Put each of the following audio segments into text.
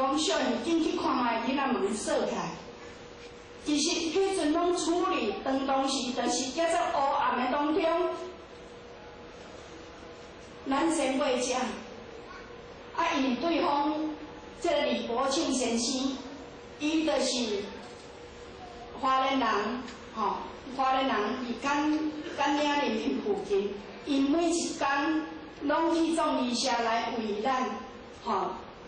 讲小园紧去看卖，囡仔门锁起来。其实迄阵拢处理当时就是叫做黑暗的当中，咱先过遮，因对方这个李国庆先生，伊就是花莲人，花莲人伫干岭里面附近，伊每一天拢去种医社来为咱，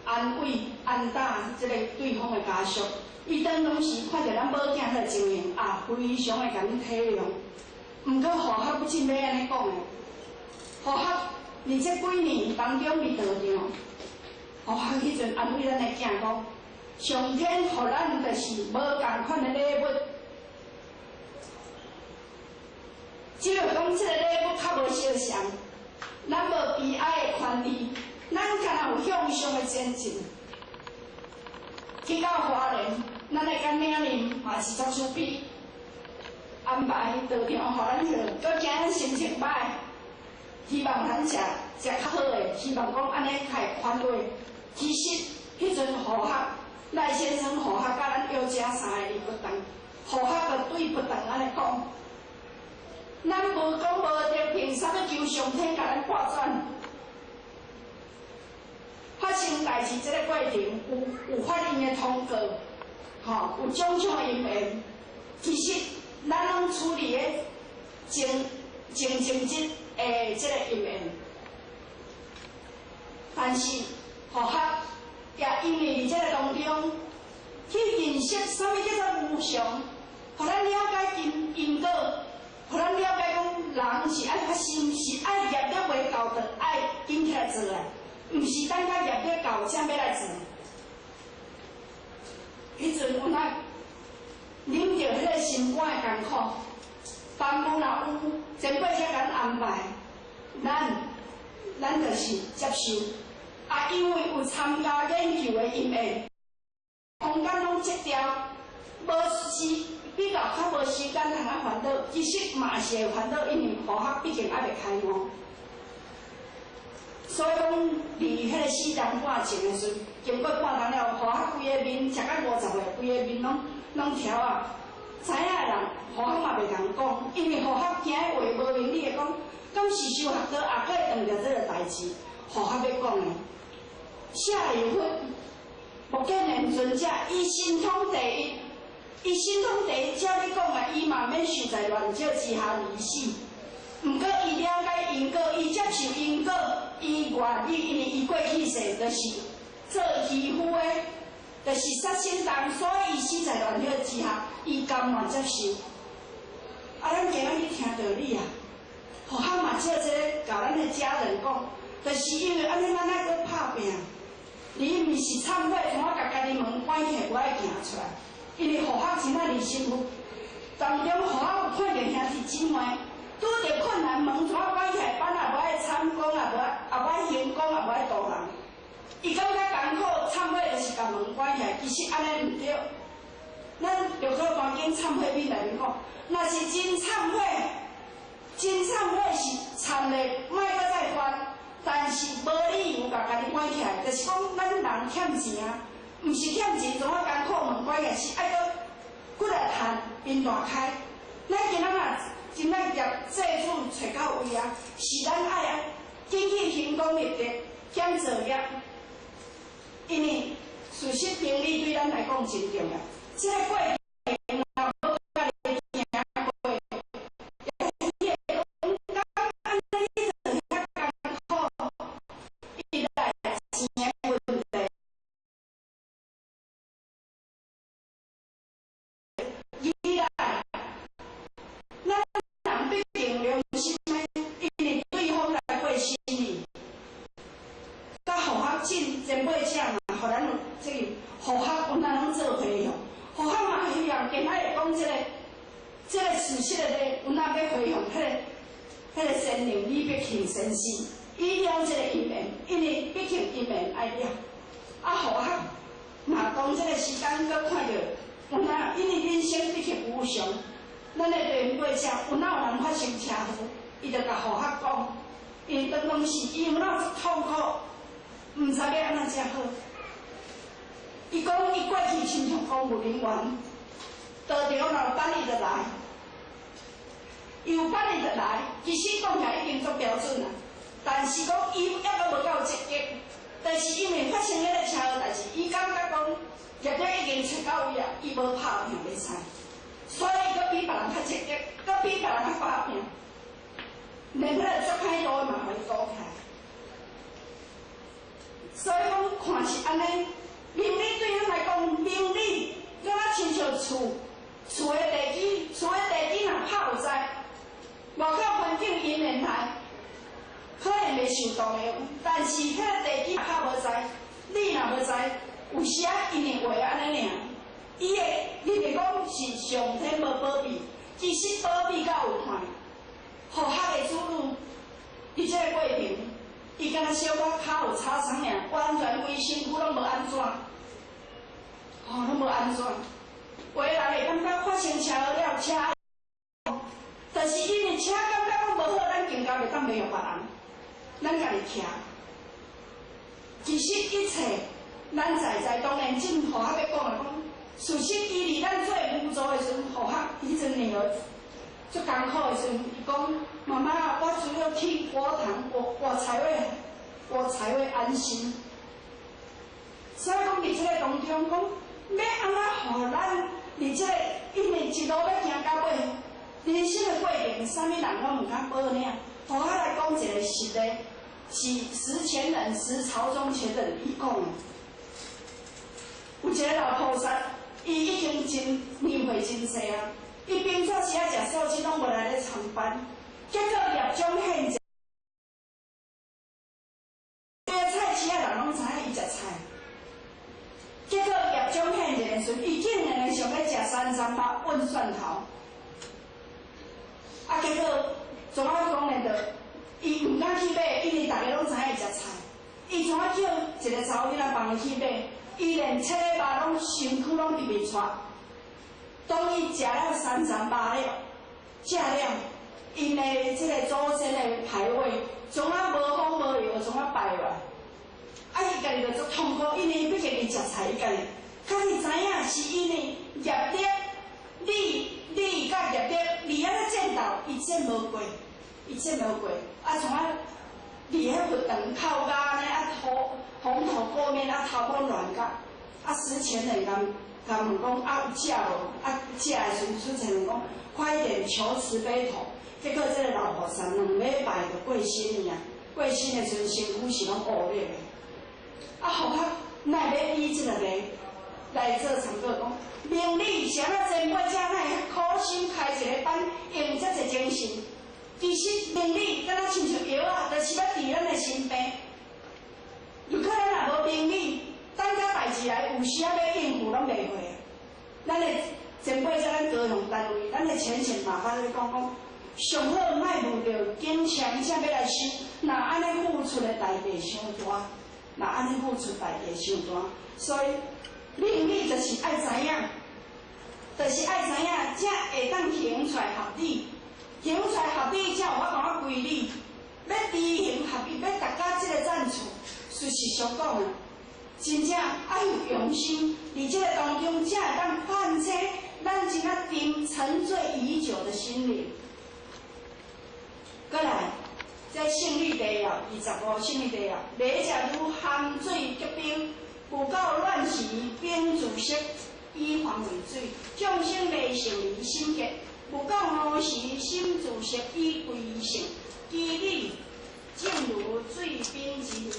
安慰安打这个对方的家属。伊当拢是看到咱母囝迄个情形，非常的甲阮体谅。毋过护学不真要安尼讲的，护学伫这几年当中伫道场，护学迄阵安慰咱的囝讲，上天互咱就是无共款的礼物。只要讲这个礼物较无相像，咱无悲哀的权利，咱敢若有向上的前进。去到花莲，咱的干岭林嘛是作出比安排道场，互咱去，搁惊咱心情歹，希望咱食较好的，希望讲安尼较会宽慰。其实迄阵护学赖先生护学甲咱姚家三个人不同，护学就对不同安尼讲，咱无讲无得，凭啥要求上天甲咱挂转？发生代志，这个过程有法院的通告，有种种的因缘。其实咱拢处理的前这的这个因缘，但是护学也因为伫这个当中去认识啥物叫做无常，互咱了解因果，互咱了解讲人是爱发心，是爱业力未够的，爱紧起来做的。毋是等到业力到才要来做。迄阵有咱啉着迄个心肝的艰苦，房屋若有前辈才甲咱安排，咱就是接受。因为有参加研究的因缘，空间拢切掉，无是比较较无时间通啊烦恼。其实嘛是会烦恼，因为护学毕竟还未开幕。所以讲，离迄个4点半前的时阵，经过半冬了，护学规个面食到50岁，规个面拢条啊。知影的人，护学嘛袂共讲，因为护学听的话无明理的讲，敢是修学到也可以当着这个代志，护学要讲的。下游分，目见连尊者，伊心通第一，伊心通第一，照你讲的，伊嘛免受在乱石之下而死。毋过，伊了解因果，伊接受因果，伊愿意，因为伊过去世就是做渔夫的，就是杀生人，所以伊死在乱石之下，伊甘愿接受。咱今仔日听道理啊，互学嘛照这个甲咱的家人讲，就是因为安尼，咱爱搁拍拼。你毋是忏悔，从我甲家己门关起，我爱行出来，因为互学真仔离心福，当中互学有看到兄弟姊妹。拄着困难，门怎关起来，咱也无爱参讲，也无爱行讲，也无爱度人。伊感觉艰苦，忏悔就是甲门关起来，其实安尼毋对。咱着搁赶紧忏悔面来讲，若是真忏悔，真忏悔是忏嘞，莫搁再犯。但是无理由甲家己关起来，就是讲咱人欠钱啊，毋是欠钱，怎艰苦门关起来，是爱搁骨力趁面大开。咱今仔日。真咱业制度找到位啊，是咱爱紧去行功立德，减作业，因为事实评理对咱来讲真重要。这个过程若无家己听过，也是讲安尼就遐艰苦，伊来钱的问题。伊来，咱毕竟良心的，因为对方来过心理，甲护学前辈者嘛，互咱有这个护学有哪能做回向，护学嘛希望今仔日讲这个事实的咧，有哪要回向迄个先人李必庆先生，伊了这个因缘，因为毕竟因缘爱了，护学嘛当这个时间搁看到有哪，因为人生毕竟无常。咱的前辈者有哪有人发生车祸，伊就甲护学讲，因为当时伊有哪痛苦，毋知要安怎才好。亲像公务人员，道场若有办理就来，有办理就来。其实讲起来已经足标准啦，但是讲伊还阁无够积极，就是因为发生迄个车祸代志，伊感觉讲业者已经找到伊啊，伊无拍拼袂使，所以伊阁比别人较积极，阁比别人较拍拼，连迄个足歹多嘛，互伊搞起来。所以讲看是安尼，邻里对咱来讲，邻里敢若亲像厝的地基，厝的地基若拍有在，外口环境因缘来，可能袂受动的，但是迄个地基拍无在，你若无在，有时啊因会话安尼尔，伊会你袂讲是上天无保庇，其实保庇甲有限，互学的子女，伫这个过程。伊敢若小可脚有擦伤尔，完全规身躯拢无安怎，拢无安怎。话人会感觉发生车祸了，车，但是因为车感觉讲无好，咱更加袂当袂用别人，咱家己徛。其实一切，咱在当然政府还要讲的讲，事实伊伫咱做无助的时阵，互学伊阵女儿足艰苦的时阵，伊讲。妈妈，我只有听佛堂，我才会安心。所以讲，伫这个当中，讲要安怎互咱伫这个，因为一路要行到尾，人生的过程，啥物人拢唔敢保领。互我来讲一个实例，是石前人、石朝中前人伊讲的。有一个老菩萨，伊已经年岁真细啊，伊平常时啊食素食拢无来咧参班。结果业种现者，这个菜市啊人拢知影伊食菜。结果业种现者的时阵，伊竟然想要食338温蒜头，啊结果怎啊讲呢？着伊唔敢去买，因为大家拢知影伊食菜。伊怎啊叫一个查某囡仔帮伊去买？伊连切个肉拢身躯拢入袂出。当伊食了338了，食了。因的这个祖先的牌位，从啊无风无油，从啊败落，啊伊家己就足痛苦，因为毕竟伊食菜，伊家己，较是知影是因为业力，你甲业力离安尼战斗，伊战无过，啊从啊离迄佛堂头家呢，啊红头过面，啊头拢乱甲，啊死前人甲问讲啊有食无？啊食的时阵，死前人讲快点求慈悲头。结果这个老菩萨2礼拜就过身尔，过身的时阵身躯是拢乌咧的，啊，互较哪要医这个病来做参考讲，明理谁啊前辈者哪会苦心开一个班，用遮侪精神，其实明理敢若亲像药啊，就是要治咱的心病。有可能若无明理，等到代志来，有时啊要应付拢袂会啊。咱的前辈者咱高雄单位，咱的前线麻烦咧讲。上好莫误着坚强，才要来修。若安尼付出的代价伤大，所以伦理就是爱知影，才会当行出来合理，才有法讲规律。要知行合理，要达到这个赞处，事实上讲啊，真正爱有用心，伫这个当中才会当唤醒咱真啊沉醉已久的心灵。过来，这胜利地药25胜利地药，礼者如含水结冰，有够乱时冰自息，以防为水；众生未成离心结，有够饿时心自息，以归性。机理正如水冰之流。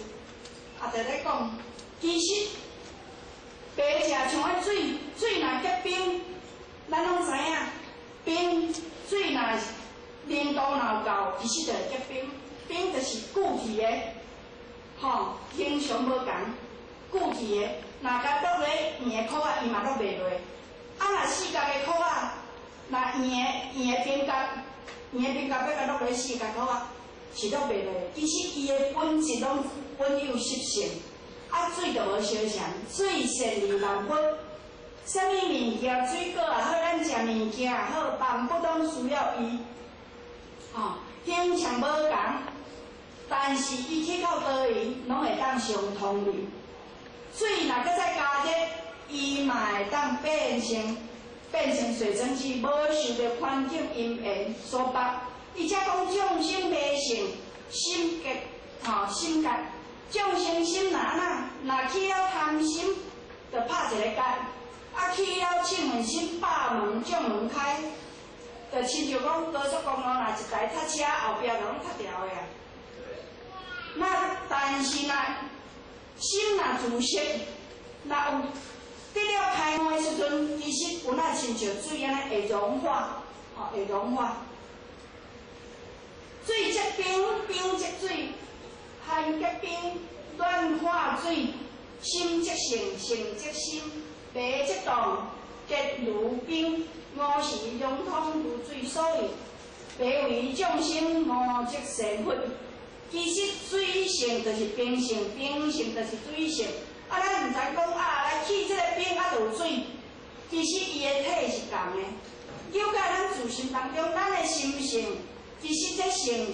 啊，就咧讲，其实白食像啊水若结冰，咱拢知影，冰水若冷度若够，其实就会结冰。冰就是固体的，形象无共，固体的。若甲落咧圆的壳仔，伊嘛落袂落。啊，若四角的壳仔，若圆的冰角要甲落咧四角壳仔，是落袂落。其实伊的本质拢本有湿性，啊水就无相像，水性而万物。啥物物件，水果也好，咱食物件也好，万物拢需要伊。形象无共，但是伊去到倒位，拢会当相通哩。水若搁再加热，伊嘛会会当变成水蒸气，无受到环境因缘所绑。伊才讲众生未成心结，心结。众生心若起了贪心，就拍一个结；起了嗔恨心，百门众门开。就亲像讲高速公路，若一台塞车后壁就拢拆掉的啊。但是心若自息，若有得了开悟的时阵，其实有那亲像水安尼会融化，会融化。水即冰，冰即水，寒即冰，暖化水，心即性，性即心，白即冻，结如冰。五时融通如水，所以白为众生五即成佛。其实水性就是冰性，冰性就是水性。咱毋知讲来起即个冰就有水，其实伊的体是共的。了解咱自身当中，咱的心性，其实这性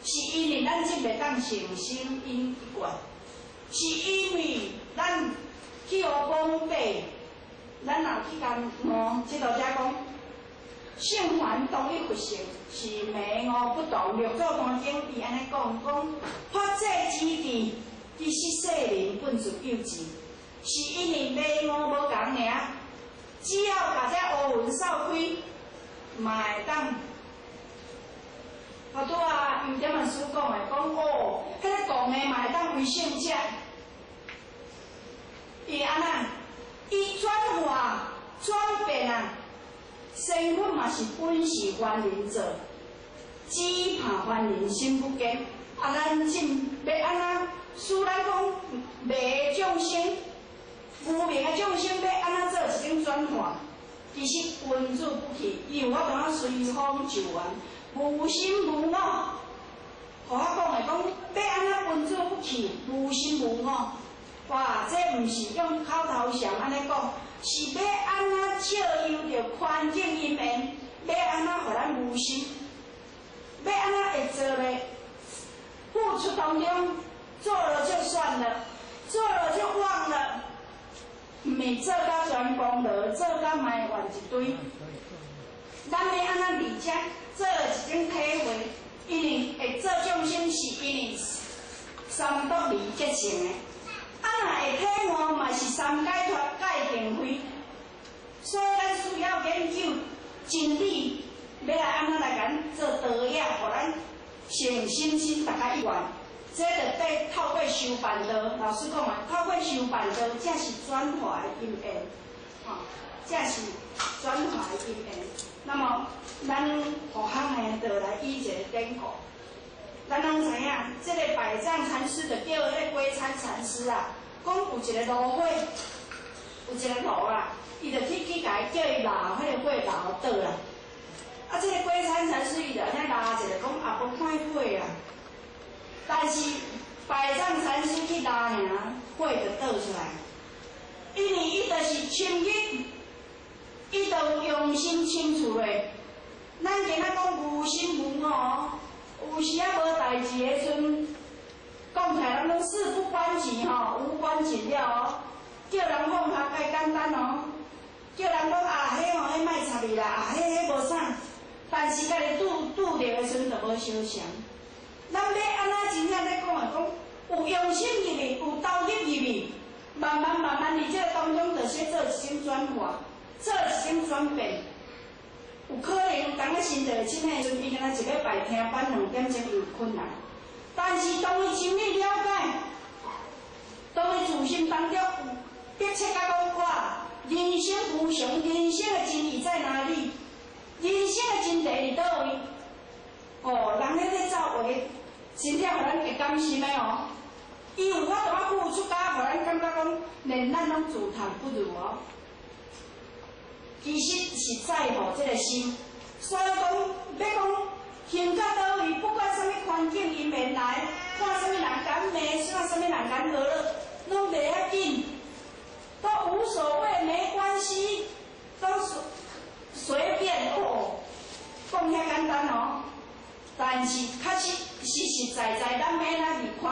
是因为咱即袂当成心因观，是因为咱去学讲白。咱若去共悟，即道遮讲，性还同一佛性，是迷悟不同。六祖坛经伊安尼讲，发这之地，其实世人本自有志，是因为迷悟无共尔。只要把这乌云扫开，嘛会当。拄有点文师讲的，迄个讲的嘛会当为圣者，伊安那。伊转化转变身份嘛是本是凡人做，只怕凡人心不坚。咱真要安怎使咱讲迷众生、无明的众生要安怎做一种转化？其实君子不去，伊有法度啊随风就缘，无心无我。互我讲的讲，要安怎君子不去，无心无我。哇，这毋是用口头禅安尼讲，是要安怎照应着环境因缘，要安怎互咱无心，要安怎会做咧？付出当中做了就算了，做了就忘了，毋是做甲全功劳，做甲埋怨一堆。咱要安怎理解，做一种体会，因为会做众生，是因为三毒离结成的。若会体悟，嘛是三解脱界定慧，所以咱需要研究真理，要来安怎来甲咱做导引，互咱诚心大家一愿。这就得透过修办道，老师讲的，透过修办道，才是转化的因缘，才是转化的因缘。那么，咱互行的就来以一个典故。咱拢知影，这个百丈禅师就叫迄个龟参禅师啊。讲有一个炉火，有一个炉啦，伊就去甲伊叫伊拿迄个火拿倒啦。这个龟参禅师伊就安尼拿一个，讲无看火啦。但是百丈禅师去拿尔，火就倒出来。因为伊就是深入，伊就用心清楚咧。咱今仔讲无心无我，有时啊无代志的时阵。讲起来，咱拢事不关己无关紧了叫人放下介简单叫人讲迄莫插伊啦，迄无啥。但是家己拄着的时阵就无相像。咱要安怎真正咧讲的讲，有用心入去，有投入入去，慢慢伫这个当中，就先做一种转化，做一种转变。有可能当个身体凊彩时阵，伊敢若一礼拜听班2点钟有困难。但是当伊真理了解，当伊自心当中有逼切甲讲人生无常，人生的真理在哪里？人生的真谛伫倒位？人咧走话，真正互咱会甘心的伊有法度啊付出，甲互咱感觉讲，连咱拢自叹不如其实是在乎这个心，所以讲要讲。行到倒位，不管什么环境因缘来，看什么人敢骂，看什么人敢何乐，拢袂要紧，都无所谓，没关系，都随便讲遐简单但是确实实实在在，咱要咱离开。